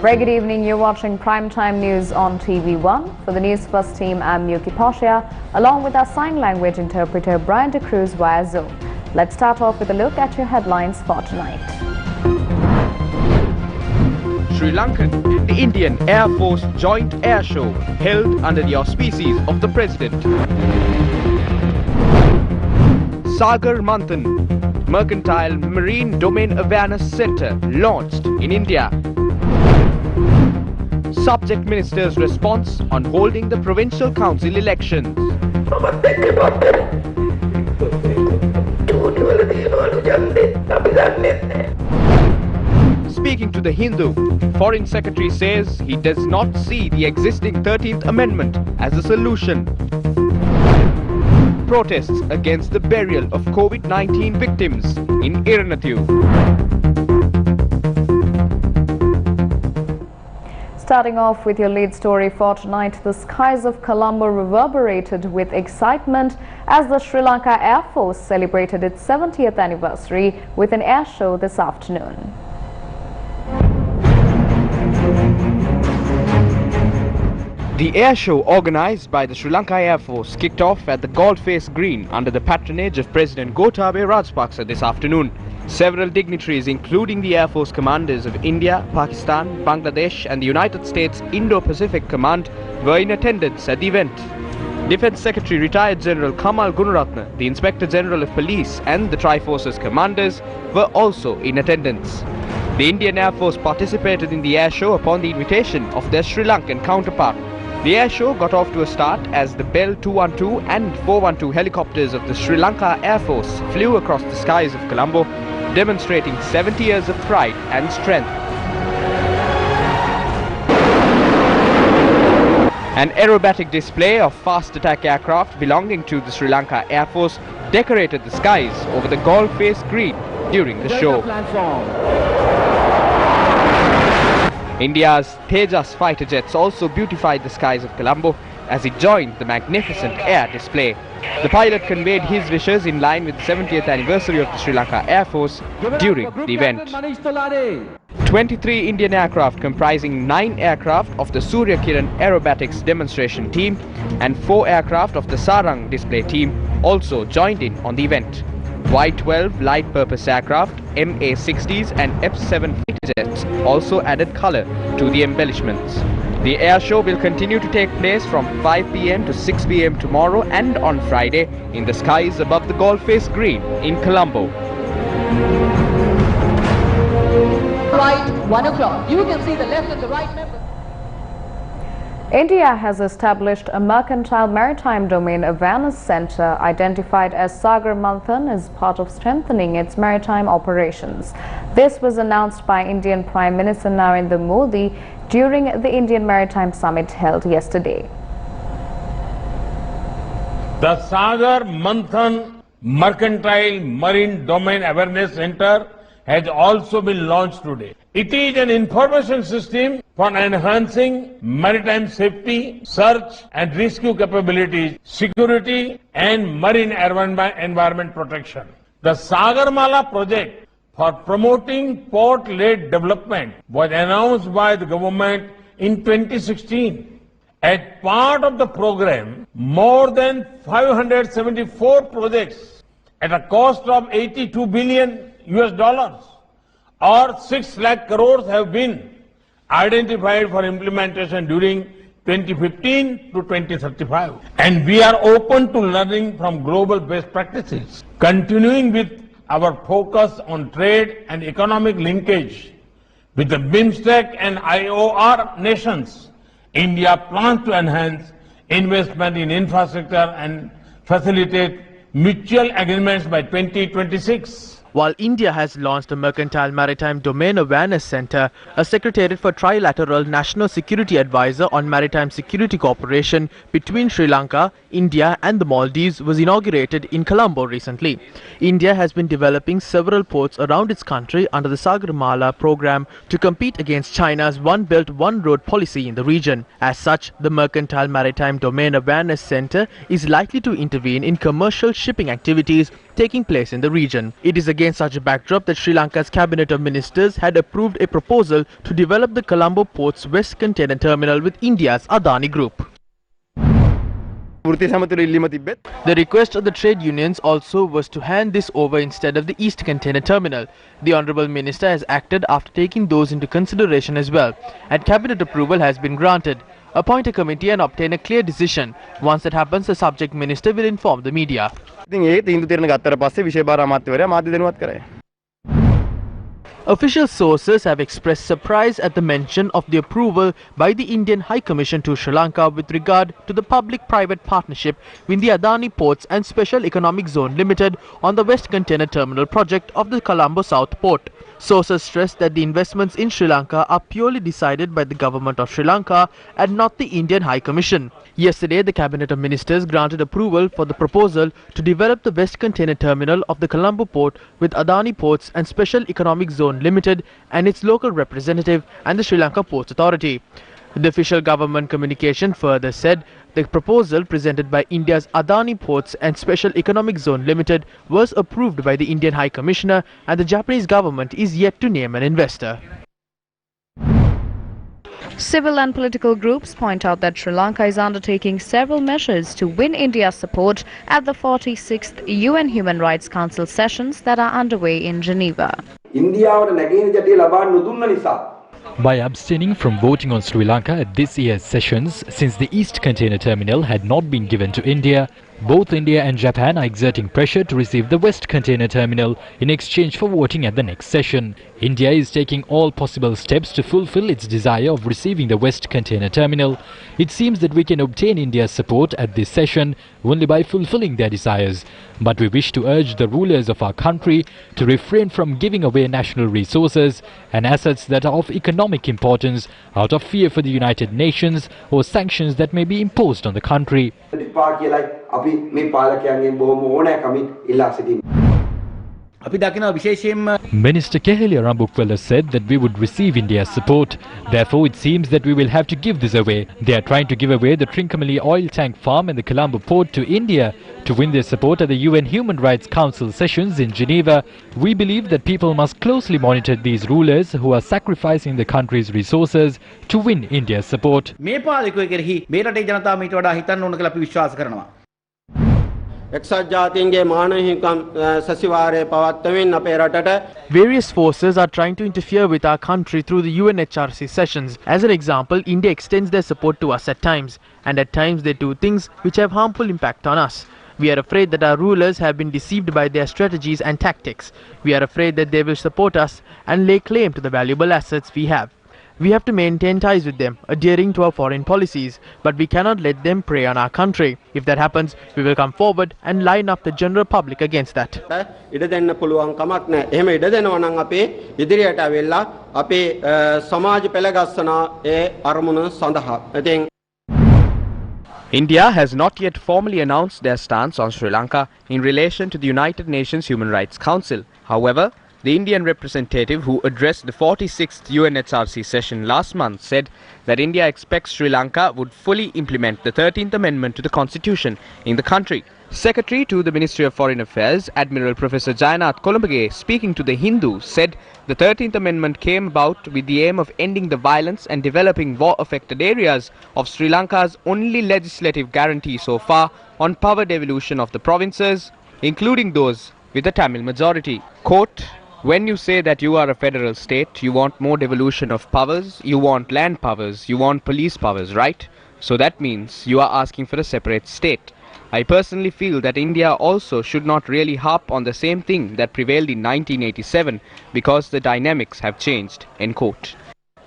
Very good evening. You're watching Primetime News on TV1. For the News First team, I'm Yuki Pasha, along with our sign language interpreter Brian De Cruz via Zoom. Let's start off with a look at your headlines for tonight. Sri Lankan and Indian Air Force Joint Air Show held under the auspices of the President. Sagar Manthan Mercantile Marine Domain Awareness Center launched in India. Subject Minister's response on holding the Provincial Council elections. Speaking to The Hindu, Foreign Secretary says he does not see the existing 13th Amendment as a solution. Protests against the burial of COVID-19 victims in Iranathu. Starting off with your lead story for tonight, the skies of Colombo reverberated with excitement as the Sri Lanka Air Force celebrated its 70th anniversary with an air show this afternoon. The air show organized by the Sri Lanka Air Force kicked off at the Goldface Green under the patronage of President Gotabaya Rajapaksa this afternoon. Several dignitaries, including the Air Force commanders of India, Pakistan, Bangladesh and the United States Indo-Pacific Command, were in attendance at the event. Defence Secretary Retired General Kamal Gunaratne, the Inspector General of Police and the Tri-Forces commanders were also in attendance. The Indian Air Force participated in the air show upon the invitation of their Sri Lankan counterpart. The air show got off to a start as the Bell 212 and 412 helicopters of the Sri Lanka Air Force flew across the skies of Colombo, demonstrating 70 years of pride and strength. An aerobatic display of fast attack aircraft belonging to the Sri Lanka Air Force decorated the skies over the Goldface Green during the show. India's Tejas fighter jets also beautified the skies of Colombo as he joined the magnificent air display. The pilot conveyed his wishes in line with the 70th anniversary of the Sri Lanka Air Force during the event. 23 Indian aircraft comprising 9 aircraft of the Surya Kiran Aerobatics demonstration team and 4 aircraft of the Sarang display team also joined in on the event. Y-12 light purpose aircraft, MA-60s and F-7 fighter jets also added colour to the embellishments. The air show will continue to take place from 5 p.m. to 6 p.m. tomorrow and on Friday in the skies above the Goldface Green in Colombo. Right, 1 o'clock. You can see the left and the right members. India has established a Mercantile Maritime Domain Awareness Center identified as Sagar Manthan as part of strengthening its maritime operations. This was announced by Indian Prime Minister Narendra Modi during the Indian Maritime Summit held yesterday. The Sagar Manthan Mercantile Marine Domain Awareness Center has also been launched today. It is an information system for enhancing maritime safety, search and rescue capabilities, security and marine environment protection. The Sagarmala project for promoting port-led development was announced by the government in 2016. As part of the program, more than 574 projects at a cost of $82 billion or 6 lakh crores have been identified for implementation during 2015 to 2035. And we are open to learning from global best practices. Continuing with our focus on trade and economic linkage with the BIMSTEC and IOR nations, India plans to enhance investment in infrastructure and facilitate mutual agreements by 2026. While India has launched a Mercantile Maritime Domain Awareness Center, a Secretariat for Trilateral National Security Advisor on Maritime Security Cooperation between Sri Lanka, India and the Maldives was inaugurated in Colombo recently. India has been developing several ports around its country under the Sagarmala program to compete against China's One Belt One Road policy in the region. As such, the Mercantile Maritime Domain Awareness Center is likely to intervene in commercial shipping activities taking place in the region. It is again against such a backdrop that Sri Lanka's Cabinet of Ministers had approved a proposal to develop the Colombo Port's West Container Terminal with India's Adani Group. The request of the trade unions also was to hand this over instead of the East Container Terminal. The Honourable Minister has acted after taking those into consideration as well, and Cabinet approval has been granted. Appoint a committee and obtain a clear decision. Once that happens, the subject minister will inform the media. Official sources have expressed surprise at the mention of the approval by the Indian High Commission to Sri Lanka with regard to the public-private partnership with the Adani Ports and Special Economic Zone Limited on the West Container Terminal project of the Colombo South Port. Sources stress that the investments in Sri Lanka are purely decided by the government of Sri Lanka and not the Indian High Commission. Yesterday, the Cabinet of Ministers granted approval for the proposal to develop the West Container Terminal of the Colombo Port with Adani Ports and Special Economic Zone Limited and its local representative and the Sri Lanka Ports Authority. The official government communication further said the proposal presented by India's Adani Ports and Special Economic Zone Limited was approved by the Indian High Commissioner, and the Japanese government is yet to name an investor. Civil and political groups point out that Sri Lanka is undertaking several measures to win India's support at the 46th UN Human Rights Council sessions that are underway in Geneva. By abstaining from voting on Sri Lanka at this year's sessions, since the East Container Terminal had not been given to India, both India and Japan are exerting pressure to receive the West Container Terminal in exchange for voting at the next session. India is taking all possible steps to fulfill its desire of receiving the West Container Terminal. It seems that we can obtain India's support at this session only by fulfilling their desires. But we wish to urge the rulers of our country to refrain from giving away national resources and assets that are of economic importance out of fear for the United Nations or sanctions that may be imposed on the country. Minister Kehelia Rambukwala said that we would receive India's support. Therefore, it seems that we will have to give this away. They are trying to give away the Trincomalee oil tank farm and the Colombo port to India to win their support at the UN Human Rights Council sessions in Geneva. We believe that people must closely monitor these rulers who are sacrificing the country's resources to win India's support. Various forces are trying to interfere with our country through the UNHRC sessions. As an example, India extends their support to us at times, and at times they do things which have harmful impact on us. We are afraid that our rulers have been deceived by their strategies and tactics. We are afraid that they will support us and lay claim to the valuable assets we have. We have to maintain ties with them, adhering to our foreign policies, but we cannot let them prey on our country. If that happens, we will come forward and line up the general public against that. India has not yet formally announced their stance on Sri Lanka in relation to the United Nations Human Rights Council. However, the Indian representative who addressed the 46th UNHRC session last month said that India expects Sri Lanka would fully implement the 13th Amendment to the Constitution in the country. Secretary to the Ministry of Foreign Affairs, Admiral Professor Jayanath Kolumbage, speaking to The Hindu, said the 13th Amendment came about with the aim of ending the violence and developing war-affected areas of Sri Lanka's only legislative guarantee so far on power devolution of the provinces, including those with a Tamil majority. Quote, when you say that you are a federal state, you want more devolution of powers, you want land powers, you want police powers, right? So that means you are asking for a separate state. I personally feel that India also should not really harp on the same thing that prevailed in 1987 because the dynamics have changed, end quote.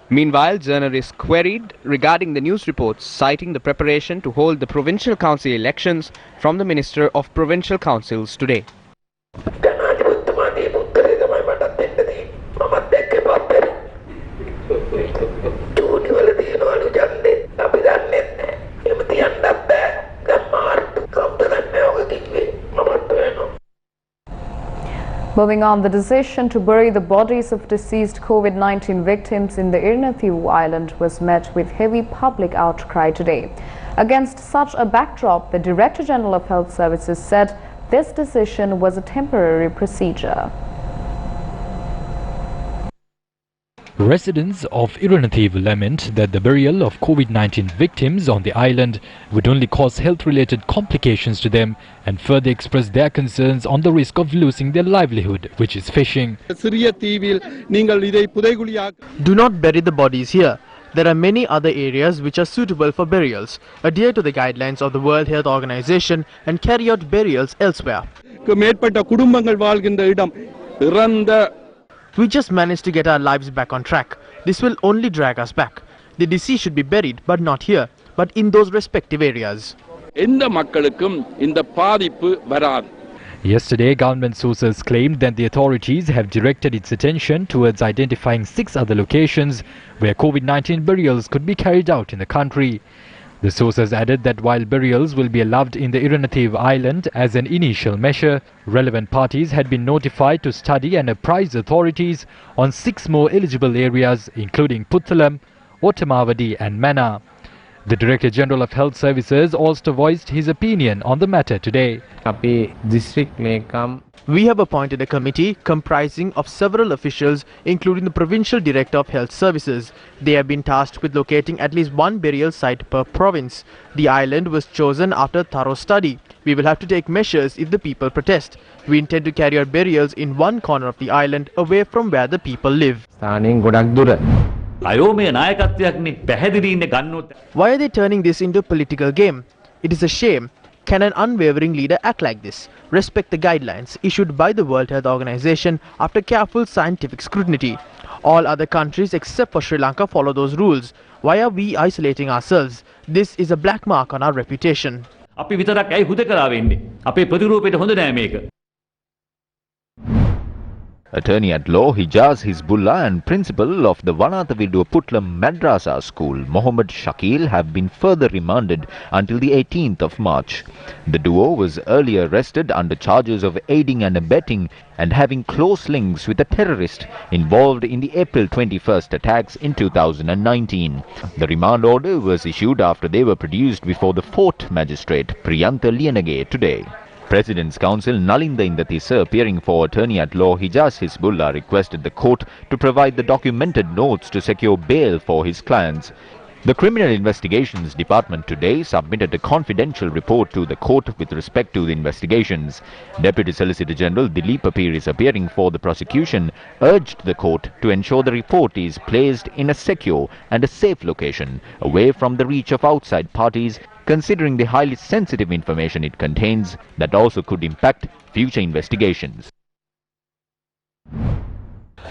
Meanwhile, journalists queried regarding the news reports citing the preparation to hold the provincial council elections from the Minister of Provincial Councils today. Moving on, the decision to bury the bodies of deceased COVID-19 victims in the Irnathiu Island was met with heavy public outcry today. Against such a backdrop, the Director General of Health Services said this decision was a temporary procedure. Residents of Iranathev lament that the burial of COVID-19 victims on the island would only cause health-related complications to them and further express their concerns on the risk of losing their livelihood, which is fishing. Do not bury the bodies here. There are many other areas which are suitable for burials. Adhere to the guidelines of the World Health Organization and carry out burials elsewhere. We just managed to get our lives back on track. This will only drag us back. The deceased should be buried, but not here, but in those respective areas. Yesterday, government sources claimed that the authorities have directed its attention towards identifying 6 other locations where COVID-19 burials could be carried out in the country. The sources added that while burials will be allowed in the Iranathev island as an initial measure, relevant parties had been notified to study and apprise authorities on 6 more eligible areas, including Puttalam, Ottamavadi and Mana. The Director General of Health Services also voiced his opinion on the matter today. We have appointed a committee comprising of several officials, including the Provincial Director of Health Services. They have been tasked with locating at least 1 burial site per province. The island was chosen after thorough study. We will have to take measures if the people protest. We intend to carry out burials in one corner of the island away from where the people live. Why are they turning this into a political game? It is a shame. Can an unwavering leader act like this? Respect the guidelines issued by the World Health Organization after careful scientific scrutiny. All other countries except for Sri Lanka follow those rules. Why are we isolating ourselves? This is a black mark on our reputation. Attorney-at-Law Hijaz Hizbullah and Principal of the Wanathavidu Putlam Madrasa School, Mohammad Shakil, have been further remanded until the 18th of March. The duo was earlier arrested under charges of aiding and abetting and having close links with a terrorist involved in the April 21st attacks in 2019. The remand order was issued after they were produced before the Fort Magistrate Priyantha Liyanage today. President's Counsel Nalinda Indathisa, appearing for Attorney-at-Law Hijaz Hizbullah, requested the court to provide the documented notes to secure bail for his clients. The Criminal Investigations Department today submitted a confidential report to the court with respect to the investigations. Deputy Solicitor General Dilip Apir, appearing for the prosecution, urged the court to ensure the report is placed in a secure and a safe location, away from the reach of outside parties, considering the highly sensitive information it contains that also could impact future investigations.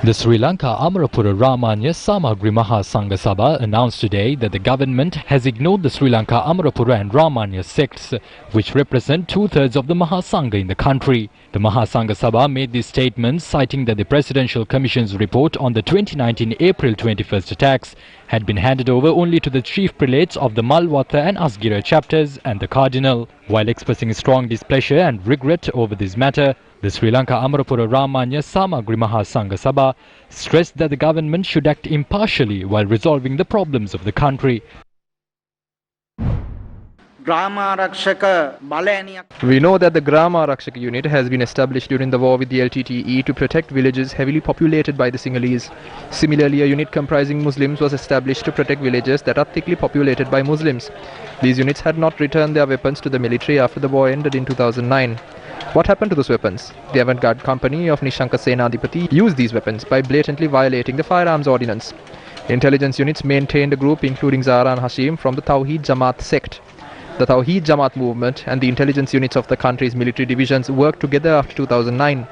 The Sri Lanka Amarapura Ramanya Samagri Maha Sangha Sabha announced today that the government has ignored the Sri Lanka Amarapura and Ramanya sects, which represent 2/3 of the Mahasangha in the country. The Mahasangha Sabha made these statements citing that the Presidential Commission's report on the 2019 April 21st attacks had been handed over only to the chief prelates of the Malwatha and Asgira chapters and the Cardinal. While expressing strong displeasure and regret over this matter, the Sri Lanka Amarapura Ramanya Samagri Maha Sangha Sabha stressed that the government should act impartially while resolving the problems of the country. We know that the Grama Rakshaka unit has been established during the war with the LTTE to protect villages heavily populated by the Sinhalese. Similarly, a unit comprising Muslims was established to protect villages that are thickly populated by Muslims. These units had not returned their weapons to the military after the war ended in 2009. What happened to those weapons? The avant-garde company of Nishanka Senadipati used these weapons by blatantly violating the firearms ordinance. Intelligence units maintained a group including Zahra and Hashim from the Tawheed Jamaat sect. The Tawheed Jamaat movement and the intelligence units of the country's military divisions worked together after 2009.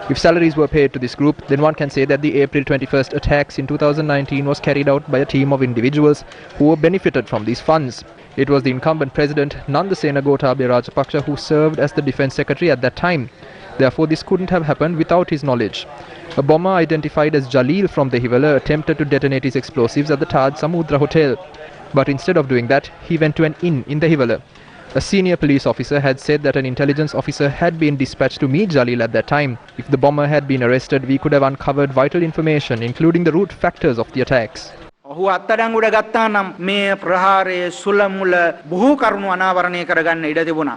If salaries were paid to this group, then one can say that the April 21st attacks in 2019 was carried out by a team of individuals who were benefited from these funds. It was the incumbent president, Nandasena Gotabaya Rajapaksa, who served as the defense secretary at that time. Therefore, this couldn't have happened without his knowledge. A bomber identified as Jalil from the Hivala attempted to detonate his explosives at the Taj Samudra Hotel. But instead of doing that, he went to an inn in the Hivala. A senior police officer had said that an intelligence officer had been dispatched to meet Jalil at that time. If the bomber had been arrested, we could have uncovered vital information, including the root factors of the attacks. ඔහු අත්අඩංගුවට ගත්තා නම් මේ ප්‍රහාරයේ සුල මුල බොහෝ කරුණු අනාවරණය කරගන්න ඉඩ තිබුණා.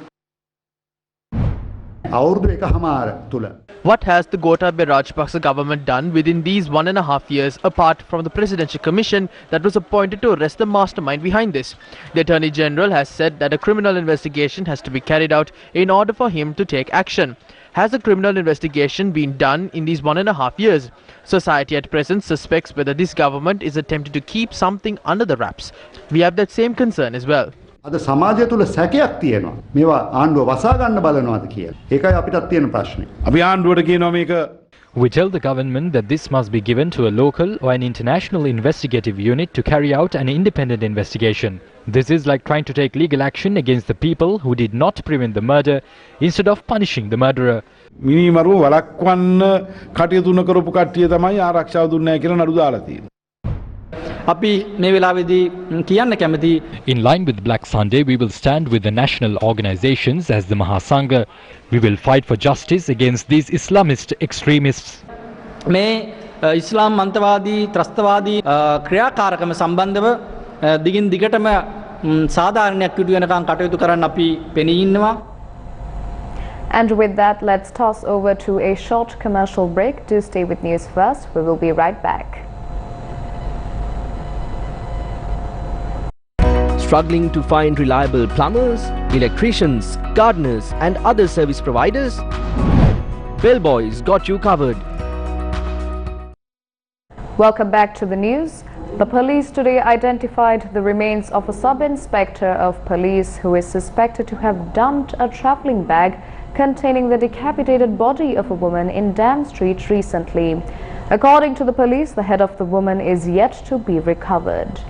What has the Gotabaya Rajapaksa government done within these 1.5 years apart from the Presidential Commission that was appointed to arrest the mastermind behind this? The Attorney General has said that a criminal investigation has to be carried out in order for him to take action. Has a criminal investigation been done in these 1.5 years? Society at present suspects whether this government is attempting to keep something under the wraps. We have that same concern as well. අද සමාජය තුල සැකයක් තියෙනවා මේවා ආණ්ඩුව වසා ගන්න බලනවාද කියලා. ඒකයි අපිටත් තියෙන ප්‍රශ්නේ. අපි ආණ්ඩුවට කියනවා මේක. We tell the government that this must be given to a local or an international investigative unit to carry out an independent investigation. This is like trying to take legal action against the people who did not prevent the murder instead of punishing the murderer. මිනිමරුව වළක්වන්න කටයුතු නොකරපු කට්ටිය තමයි ආරක්ෂාව දුන්නේ නැහැ කියලා නඩු දාලා තියෙන්නේ. In line with Black Sunday, we will stand with the national organizations as the Mahasangha. We will fight for justice against these Islamist extremists. ඉස්ලාම් මන්තවාදී ත්‍රස්තවාදී ක්‍රියාකාරකම සම්බන්ධව දිගින් දිගටම සාධාරණයක් ඉටු වෙනකන් කටයුතු කරන්න අපි පෙනී ඉන්නවා. And with that, let's toss over to a short commercial break. Do stay with News First. We will be right back. Struggling to find reliable plumbers, electricians, gardeners and other service providers? Bellboys got you covered. Welcome back to the news. The police today identified the remains of a sub-inspector of police who is suspected to have dumped a travelling bag containing the decapitated body of a woman in Dam Street recently. According to the police, the head of the woman is yet to be recovered.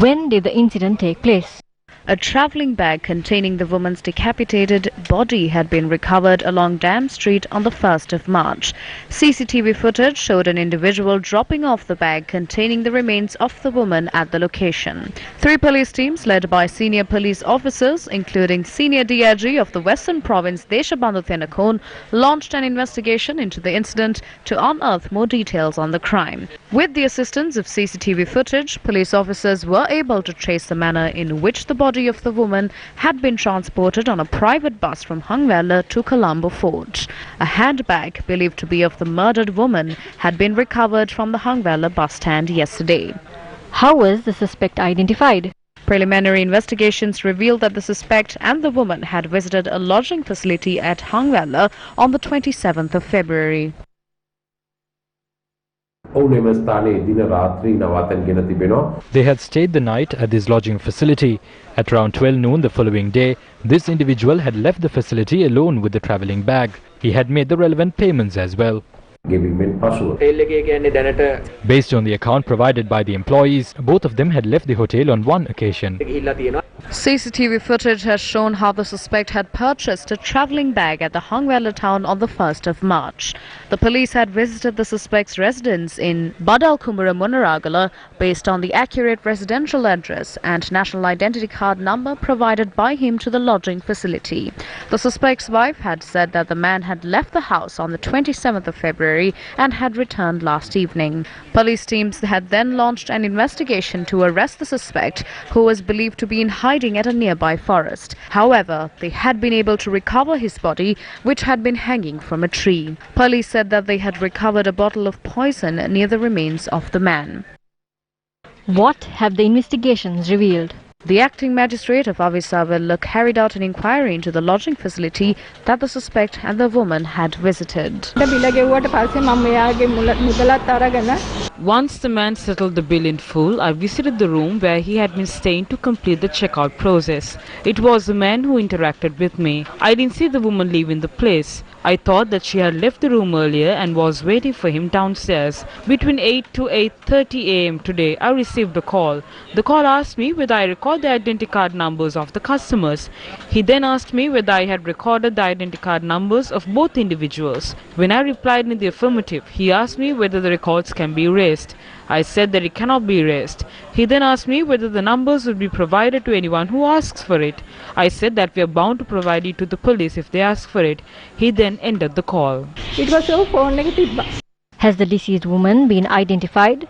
When did the incident take place? A travelling bag containing the woman's decapitated body had been recovered along Dam Street on the 1st of March. CCTV footage showed an individual dropping off the bag containing the remains of the woman at the location. 3 police teams led by senior police officers, including senior DIG of the Western Province Deshabandhu Thenakon, launched an investigation into the incident to unearth more details on the crime. With the assistance of CCTV footage, police officers were able to trace the manner in which the body of the woman had been transported on a private bus from Hangwala to Colombo Fort. A handbag believed to be of the murdered woman had been recovered from the Hangwala bus stand yesterday. How was the suspect identified? Preliminary investigations revealed that the suspect and the woman had visited a lodging facility at Hangwala on the 27th of February. They had stayed the night at this lodging facility. At around 12 noon the following day, this individual had left the facility alone with the travelling bag. He had made the relevant payments as well. Based on the account provided by the employees, both of them had left the hotel on one occasion. CCTV footage has shown how the suspect had purchased a travelling bag at the Hangwala town on the 1st of March. The police had visited the suspect's residence in Badalkumbura Munaragala based on the accurate residential address and national identity card number provided by him to the lodging facility. The suspect's wife had said that the man had left the house on the 27th of February and had returned last evening. Police teams had then launched an investigation to arrest the suspect, who was believed to be in hiding at a nearby forest. However, they had been able to recover his body, which had been hanging from a tree. Police said that they had recovered a bottle of poison near the remains of the man. What have the investigations revealed? The acting magistrate of Avisaville carried out an inquiry into the lodging facility that the suspect and the woman had visited. Once the man settled the bill in full, I visited the room where he had been staying to complete the checkout process. It was the man who interacted with me. I didn't see the woman leaving the place. I thought that she had left the room earlier and was waiting for him downstairs. Between 8 to 8:30 a.m. today, I received a call. The call asked me whether I recorded the identity card numbers of the customers. He then asked me whether I had recorded the identity card numbers of both individuals. When I replied in the affirmative, he asked me whether the records can be erased. I said that it cannot be erased. He then asked me whether the numbers would be provided to anyone who asks for it. I said that we are bound to provide it to the police if they ask for it. He then ended the call. Has the deceased woman been identified?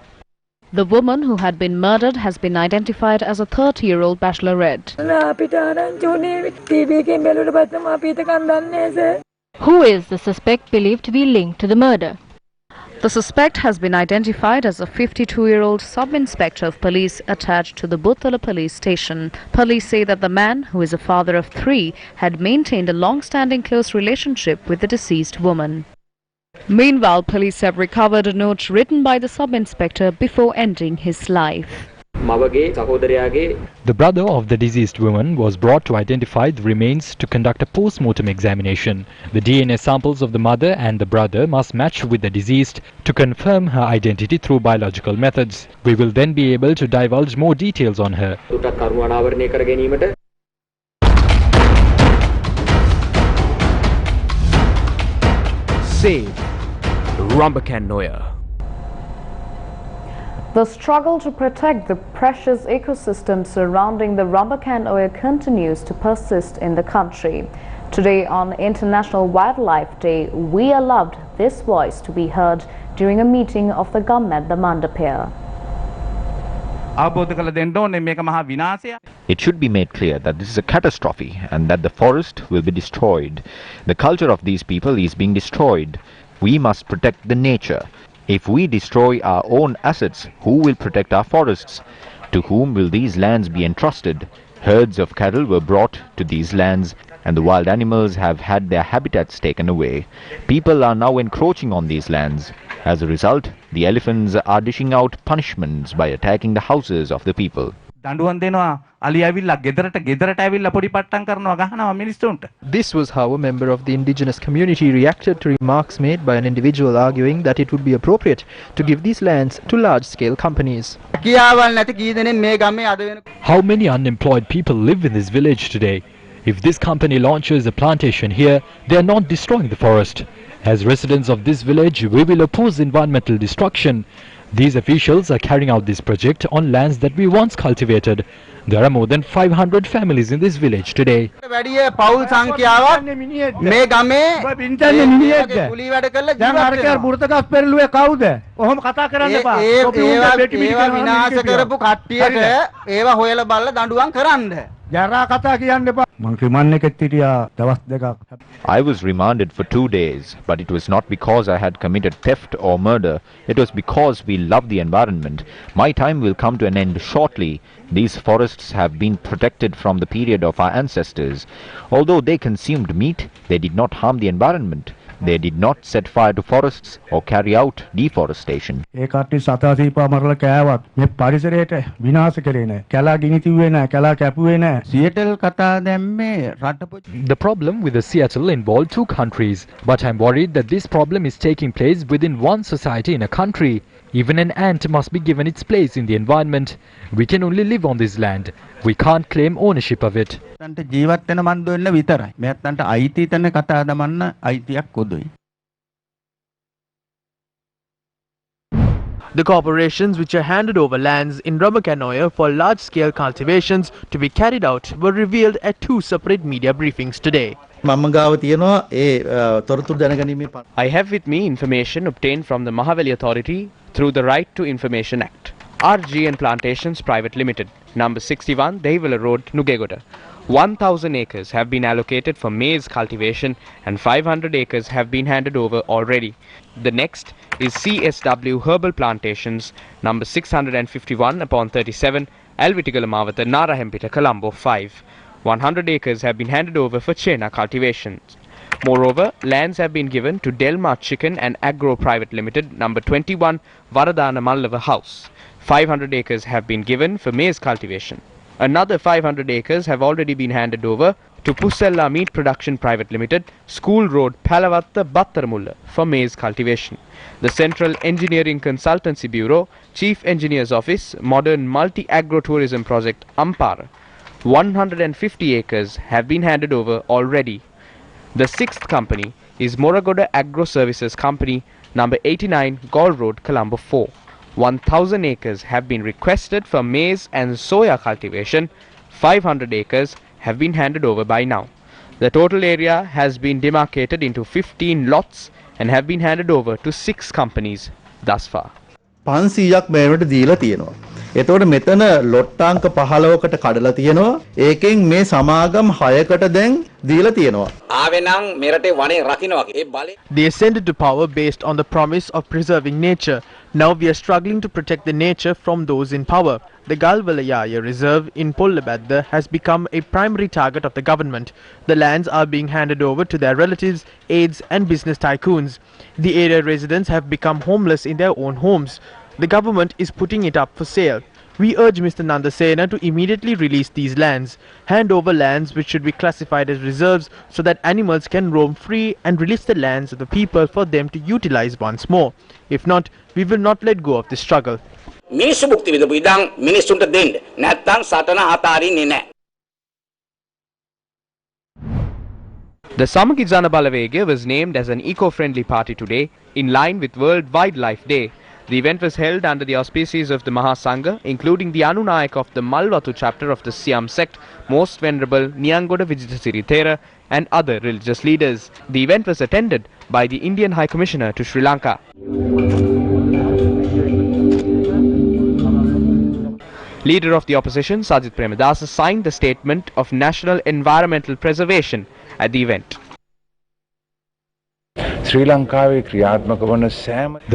The woman who had been murdered has been identified as a 30-year-old bachelorette. Who is the suspect believed to be linked to the murder? The suspect has been identified as a 52-year-old sub-inspector of police attached to the Bulletin police station. Police say that the man, who is a father of 3, had maintained a long-standing close relationship with the deceased woman. Meanwhile, police have recovered a note written by the sub-inspector before ending his life. The brother of the deceased woman was brought to identify the remains to conduct a post-mortem examination. The DNA samples of the mother and the brother must match with the deceased to confirm her identity through biological methods. We will then be able to divulge more details on her. Save Rambakanoya. The struggle to protect the precious ecosystem surrounding the Rambakanoya continues to persist in the country. Today, on International Wildlife Day, we allowed this voice to be heard during a meeting of the government, the mandape. It should be made clear that this is a catastrophe and that the forest will be destroyed. The culture of these people is being destroyed. We must protect the nature. If we destroy our own assets, who will protect our forests? To whom will these lands be entrusted? Herds of cattle were brought to these lands, and the wild animals have had their habitats taken away. People are now encroaching on these lands. As a result, the elephants are dishing out punishments by attacking the houses of the people. This was how a member of the indigenous community reacted to remarks made by an individual arguing that it would be appropriate to give these lands to large-scale companies. How many unemployed people live in this village today? If this company launches a plantation here, they are not destroying the forest. As residents of this village, we will oppose environmental destruction. These officials are carrying out this project on lands that we once cultivated. There are more than 500 families in this village today. I was remanded for 2 days, but it was not because I had committed theft or murder. It was because we love the environment. My time will come to an end shortly. These forests have been protected from the period of our ancestors. Although they consumed meat, they did not harm the environment. They did not set fire to forests or carry out deforestation. The problem with the Seattle involved 2 countries, but I'm worried that this problem is taking place within one society in a country. Even an ant must be given its place in the environment. We can only live on this land. We can't claim ownership of it. The corporations which are handed over lands in Rambakanoya for large-scale cultivations to be carried out were revealed at 2 separate media briefings today. I have with me information obtained from the Mahaveli Authority through the Right to Information Act. RGN Plantations Private Limited, number 61, Dehiwala Road, Nugegoda. 1,000 acres have been allocated for maize cultivation and 500 acres have been handed over already. The next is CSW Herbal Plantations, number 651/37, Alvitigala Mawatha, Narahempita, Colombo 5. 100 acres have been handed over for Chena cultivations. Moreover, lands have been given to Delmar Chicken and Agro Private Limited, number 21, Varadana Mallava House. 500 acres have been given for maize cultivation. Another 500 acres have already been handed over to Pussella Meat Production Private Limited, School Road, Palavatta, Battaramulla for maize cultivation. The Central Engineering Consultancy Bureau, Chief Engineer's Office, Modern Multi-Agro-Tourism Project, Ampara. 150 acres have been handed over already. The 6th company is Moragoda Agro Services Company, number 89, Gall Road, Colombo 4. 1,000 acres have been requested for maize and soya cultivation. 500 acres have been handed over by now. The total area has been demarcated into 15 lots and have been handed over to 6 companies thus far. 500ක් බෑවට දීලා තියෙනවා. එතකොට මෙතන ලොට්ටාංක 15කට කඩලා තියෙනවා. ඒකෙන් මේ සමාගම් 6කට දැන් දීලා තියෙනවා. ආවෙනම් මෙරටේ වනේ රකින්නවා. ඒ බලේ They ascended to power based on the promise of preserving nature. Now we are struggling to protect the nature from those in power. The Galvalayaya Reserve in Pollabadda has become a primary target of the government. The lands are being handed over to their relatives, aides and business tycoons. The area residents have become homeless in their own homes. The government is putting it up for sale. We urge Mr. Nandasena to immediately release these lands, hand over lands which should be classified as reserves so that animals can roam free, and release the lands of the people for them to utilize once more. If not, we will not let go of this struggle. මිනිස්සු භුක්ති විඳපු ඉඩම් මිනිස්සුන්ට දෙන්න. නැත්තම් සටන අතාරින්නේ නැහැ. The Samakizana Balavege was named as an eco-friendly party today in line with World Wildlife Day. The event was held under the auspices of the Mahasangha, including the Anunayak of the Malwatu chapter of the Siam sect, Most Venerable Nyangoda Vijitasiri Thera, and other religious leaders. The event was attended by the Indian High Commissioner to Sri Lanka. Leader of the opposition, Sajid Premadasa, signed the Statement of National Environmental Preservation at the event. The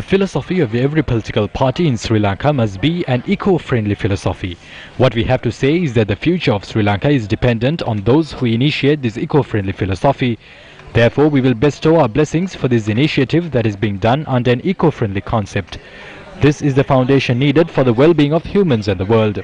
philosophy of every political party in Sri Lanka must be an eco-friendly philosophy. What we have to say is that the future of Sri Lanka is dependent on those who initiate this eco-friendly philosophy. Therefore, we will bestow our blessings for this initiative that is being done under an eco-friendly concept. This is the foundation needed for the well-being of humans and the world.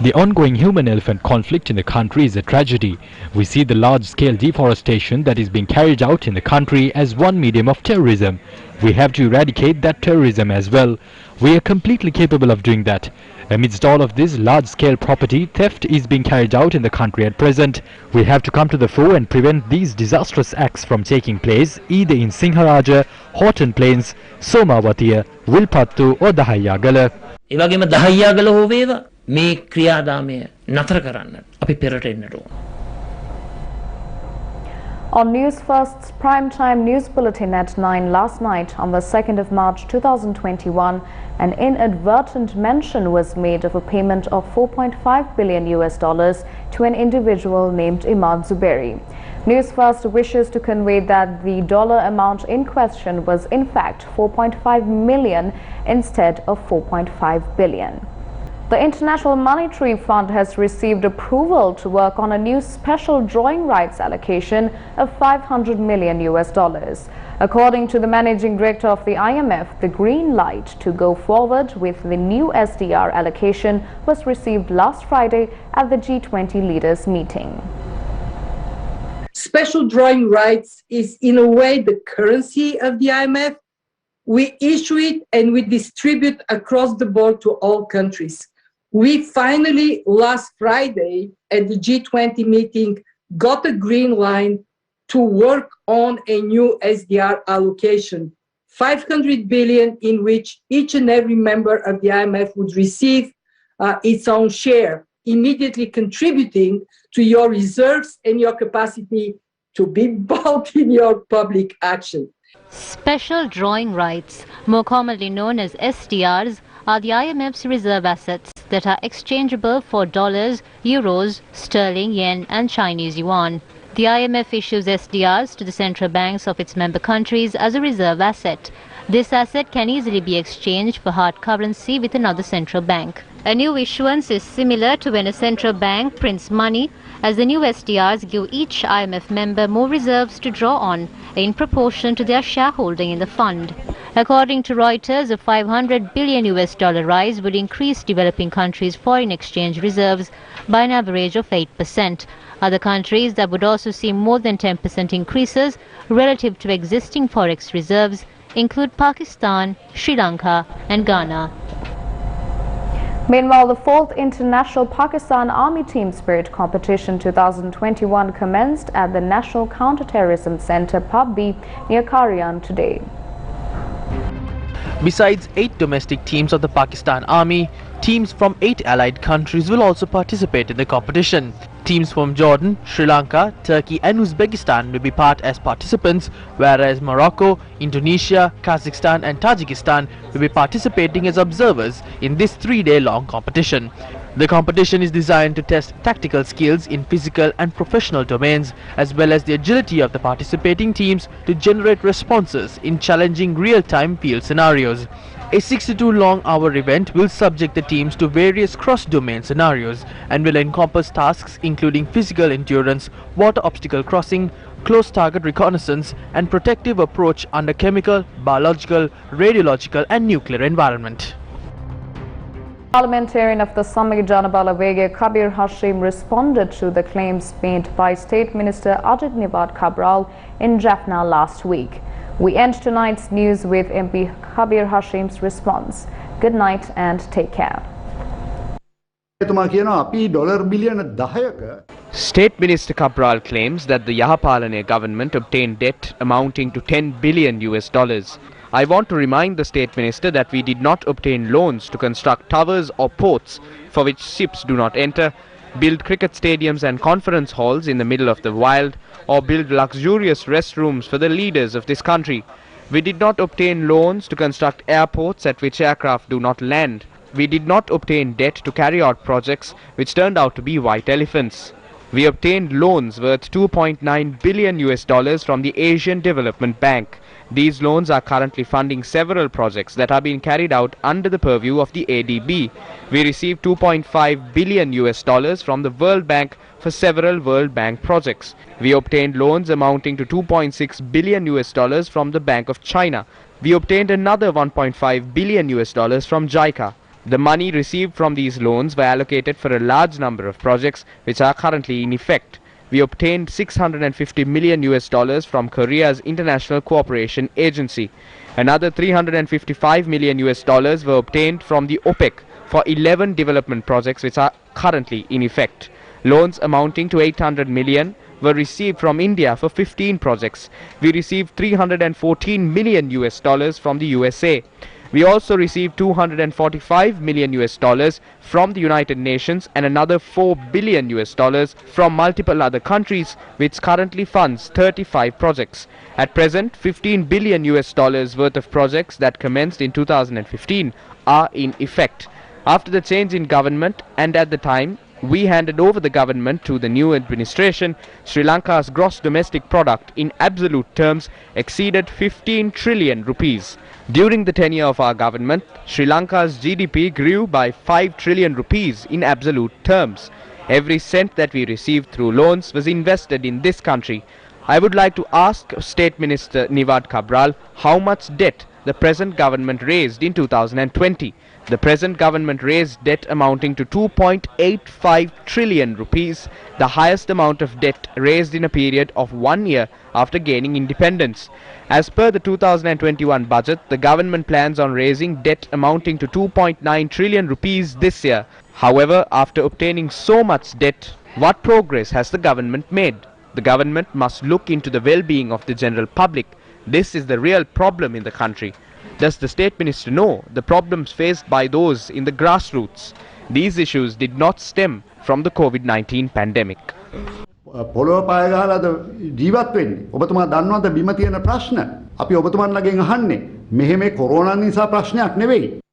The ongoing human-elephant conflict in the country is a tragedy. We see the large-scale deforestation that is being carried out in the country as one medium of terrorism. We have to eradicate that terrorism as well. We are completely capable of doing that. Amidst all of this, large-scale property theft is being carried out in the country at present. We have to come to the fore and prevent these disastrous acts from taking place either in Singharaja, Horton Plains, Somawatiya, Wilpattu or Dahayagala. එවැගේම දහයියාගල හෝ වේවා මේ ක්‍රියාදාමය නතර කරන්න අපි පෙරට එන්නට ඕන. On Newsfirst's primetime news bulletin at 9 last night on the 2nd of March 2021, an inadvertent mention was made of a payment of $4.5 billion to an individual named Imad Zuberi. Newsfirst wishes to convey that the dollar amount in question was in fact 4.5 million instead of 4.5 billion. The International Monetary Fund has received approval to work on a new special drawing rights allocation of $500 million. According to the managing director of the IMF, the green light to go forward with the new SDR allocation was received last Friday at the G20 leaders meeting. Special drawing rights is in a way the currency of the IMF. We issue it and we distribute across the board to all countries. We finally, last Friday at the G20 meeting, got a green line to work on a new SDR allocation, 500 billion, in which each and every member of the IMF would receive its own share, immediately contributing to your reserves and your capacity to be bold in your public action. Special drawing rights, more commonly known as SDRs, are the IMF's reserve assets that are exchangeable for dollars, euros, sterling, yen and Chinese yuan. The IMF issues SDRs to the central banks of its member countries as a reserve asset. This asset can easily be exchanged for hard currency with another central bank. A new issuance is similar to when a central bank prints money, as the new SDRs give each IMF member more reserves to draw on in proportion to their shareholding in the fund. According to Reuters, a $500 billion rise would increase developing countries' foreign exchange reserves by an average of 8%. Other countries that would also see more than 10% increases relative to existing forex reserves include Pakistan, Sri Lanka and Ghana. Meanwhile, the 4th International Pakistan Army Team Spirit Competition 2021 commenced at the National Counter-Terrorism Centre, Pub B, near Karian today. Besides 8 domestic teams of the Pakistan Army, teams from 8 allied countries will also participate in the competition. Teams from Jordan, Sri Lanka, Turkey and Uzbekistan will be part as participants, whereas Morocco, Indonesia, Kazakhstan and Tajikistan will be participating as observers in this 3-day-long competition. The competition is designed to test tactical skills in physical and professional domains, as well as the agility of the participating teams to generate responses in challenging real-time field scenarios. A 62-long-hour event will subject the teams to various cross-domain scenarios and will encompass tasks including physical endurance, water obstacle crossing, close target reconnaissance and protective approach under chemical, biological, radiological and nuclear environment. Parliamentarian of the Samay Janabalawege, Khabib Hashim, responded to the claims made by State Minister Ajit Niwad Cabral in Jaffna last week. We end tonight's news with MP Khabib Hashim's response. Good night and take care. State Minister Cabral claims that the Yahapalane government obtained debt amounting to $10 billion. I want to remind the State Minister that we did not obtain loans to construct towers or ports for which ships do not enter, build cricket stadiums and conference halls in the middle of the wild, or build luxurious restrooms for the leaders of this country. We did not obtain loans to construct airports at which aircraft do not land. We did not obtain debt to carry out projects which turned out to be white elephants. We obtained loans worth $2.9 billion from the Asian Development Bank. These loans are currently funding several projects that are being carried out under the purview of the ADB. We received $2.5 billion from the World Bank for several World Bank projects. We obtained loans amounting to $2.6 billion from the Bank of China. We obtained another $1.5 billion from JICA. The money received from these loans were allocated for a large number of projects which are currently in effect. We obtained $650 million from Korea's International Cooperation Agency. Another $355 million were obtained from the OPEC for 11 development projects which are currently in effect. Loans amounting to $800 million were received from India for 15 projects. We received $314 million from the USA. We also received $245 million from the United Nations and another $4 billion from multiple other countries, which currently funds 35 projects. At present, $15 billion worth of projects that commenced in 2015 are in effect. After the change in government and at the time we handed over the government to the new administration, Sri Lanka's gross domestic product in absolute terms exceeded 15 trillion rupees. During the tenure of our government, Sri Lanka's GDP grew by 5 trillion rupees in absolute terms. Every cent that we received through loans was invested in this country. I would like to ask State Minister Niwad Cabral how much debt the present government raised in 2020. The present government raised debt amounting to 2.85 trillion rupees, the highest amount of debt raised in a period of 1 year after gaining independence. As per the 2021 budget, the government plans on raising debt amounting to 2.9 trillion rupees this year. However, after obtaining so much debt, what progress has the government made? The government must look into the well-being of the general public. This is the real problem in the country. Does the State Minister know the problems faced by those in the grassroots? These issues did not stem from the COVID-19 pandemic. පොළොව පාය ගහලාද ජීවත් වෙන්නේ. ඔබතුමා දන්නවද බිම තියෙන ප්‍රශ්න? අපි ඔබතුමන්ලගෙන් අහන්නේ. මෙහෙම කොරෝනා නිසා ප්‍රශ්නයක් නෙවෙයි.